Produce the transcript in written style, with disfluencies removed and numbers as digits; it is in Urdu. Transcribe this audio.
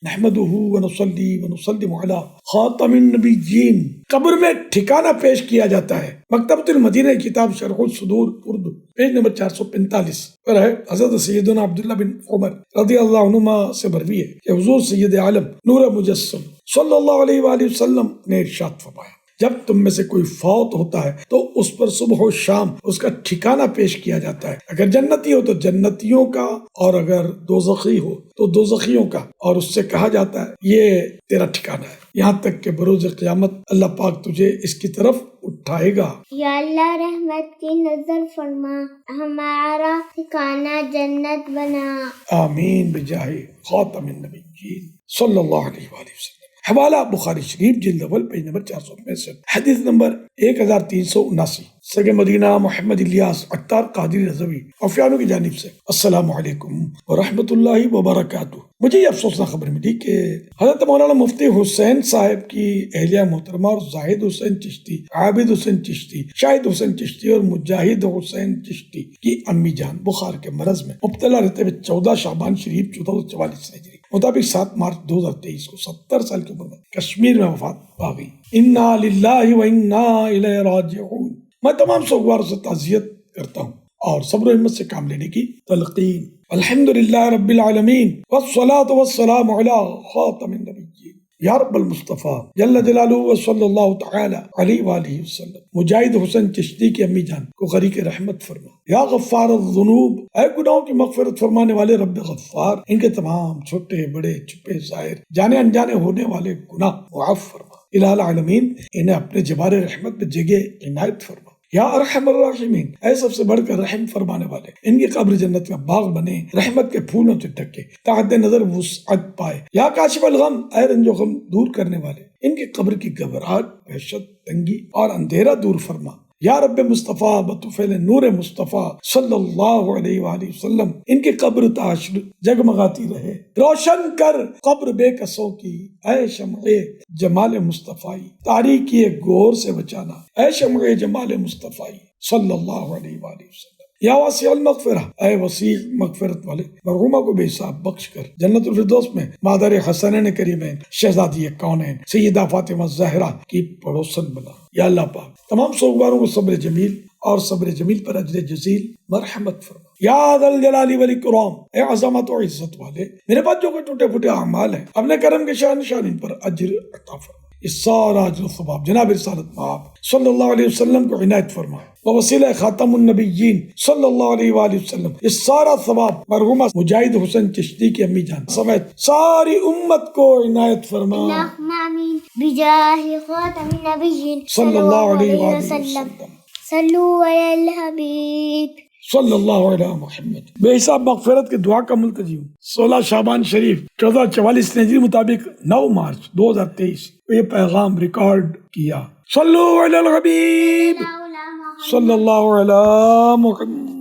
نحمدہ ونصلی ونسلم علی خاتم النبیین۔ قبر میں ٹھکانہ پیش کیا جاتا ہے۔ مکتبۃ المدینہ کتاب شرح الصدور اردو پیج نمبر 445 پر ہے۔ حضرت سیدنا عبداللہ بن عمر رضی اللہ عنہما سے مروی ہے کہ حضور سید عالم نور مجسم صلی اللہ علیہ وآلہ وسلم نے ارشاد فرمایا، جب تم میں سے کوئی فوت ہوتا ہے تو اس پر صبح و شام اس کا ٹھکانہ پیش کیا جاتا ہے۔ اگر جنتی ہو تو جنتیوں کا، اور اگر دوزخی ہو تو دوزخیوں کا، اور اس سے کہا جاتا ہے یہ تیرا ٹھکانہ ہے، یہاں تک کہ بروز قیامت اللہ پاک تجھے اس کی طرف اٹھائے گا۔ یا اللہ رحمت کی نظر فرما، ہمارا ٹھکانہ جنت بنا۔ آمین بجاہ خاتم النبیین صلی اللہ علیہ وآلہ وسلم۔ حوالہ بخاری شریف جلد اول پیج نمبر 465، حدیث نمبر 1379، سگے مدینہ محمد الیاس اختار قادری رضوی اوفیانو کی جانب سے، السلام علیکم ورحمۃ اللہ وبرکاتہ۔ مجھے یہ افسوسناک خبر ملی کہ حضرت مولانا مفتی حسین صاحب کی اہلیہ محترمہ اور زاہد حسین چشتی، عابد حسین چشتی، شاہد حسین چشتی اور مجاہد حسین چشتی کی امی جان بخار کے مرض میں مبتلا رہتے ہوئے 14 شعبان شریف 1444 ہجری مطابق 7 مارچ 2023 کو 70 سال کی عمر میں کشمیر میں وفات پا گئی۔ انا للہ و انا الیہ راجعون۔ میں تمام سوگواروں سے تعزیت کرتا ہوں اور صبر و ہمت سے کام لینے کی تلقین۔ الحمدللہ رب العالمین والصلاة والسلام علی خاتم النبیین یا رب المصطفیٰ جل جلالہ و صلی اللہ تعالی علیہ وآلہ وسلم۔ مجاہد حسین چشتی کی امی جان کو غریق رحمت فرما۔ یا غفار الذنوب، اے گناہوں کی مغفرت فرمانے والے رب غفار، ان کے تمام چھوٹے بڑے چھپے ظاہر جانے انجانے ہونے والے گناہ معاف فرما۔ الہ العالمین انہیں اپنے جبار رحمت میں جگہ عنایت فرما۔ یا ارحم الراحمین، اے سب سے بڑھ کر رحم فرمانے والے، ان کی قبر جنت کا باغ بنے، رحمت کے پھولوں سے ڈھکے، تحت نظر وسعت پائے۔ یا کاشف الغم، اے رنج و غم دور کرنے والے، ان کی قبر کی گھبراہٹ، وحشت، تنگی اور اندھیرا دور فرما۔ یا رب مصطفیٰ بطفیل نور مصطفیٰ صلی اللہ علیہ وآلہ وسلم، ان کی قبر تاشر جگمگاتی رہے، روشن کر قبر بے کسوں کی، اے شمع جمال مصطفیٰ تاریکی گور سے بچانا، اے شمع جمال مصطفیٰ صلی اللہ علیہ وآلہ وسلم۔ یا وسیع المغفرہ، اے وسیع مغفرت والے، مرحومہ کو بے حساب بخش کر جنت الفردوس میں مادر حسنین کریمین شہزادی کونین سیدہ فاطمہ زہرا کی پڑوسن بنا۔ یا اللہ پاک تمام سوگواروں کو صبر جمیل اور صبر جمیل پر اجر جزیل مرحمت فرما۔ یا ذا الجلال والاکرام، اے عظمت و عزت والے، میرے پاس جو کوئی ٹوٹے پھوٹے اعمال ہیں اپنے کرم کے شان ان پر اجر عطا فرما۔ اس سارا اجر و ثواب جناب رسالت مآب صلی اللہ علیہ وسلم کو عنایت فرما، وسیلہ خاتم النبیین صلی اللہ علیہ وآلہ وسلم اس سارا ثواب مرحومہ مجاہد حسین چشتی کی امی جان سمیت ساری امت کو عنایت فرما۔ اللہم آمین بجاہ خاتم النبیین صلی اللہ علیہ وآلہ وسلم۔ صلو علی الحبیب صلی اللہ علیہ محمد۔ بے حساب مغفرت کے دعا کا ملتجی ہوں۔ 16 شعبان شریف 1444 ہجری مطابق 9 مارچ 2023 یہ پیغام ریکارڈ کیا۔ صلو علی الحبیب صلی اللہ علیہ محمد۔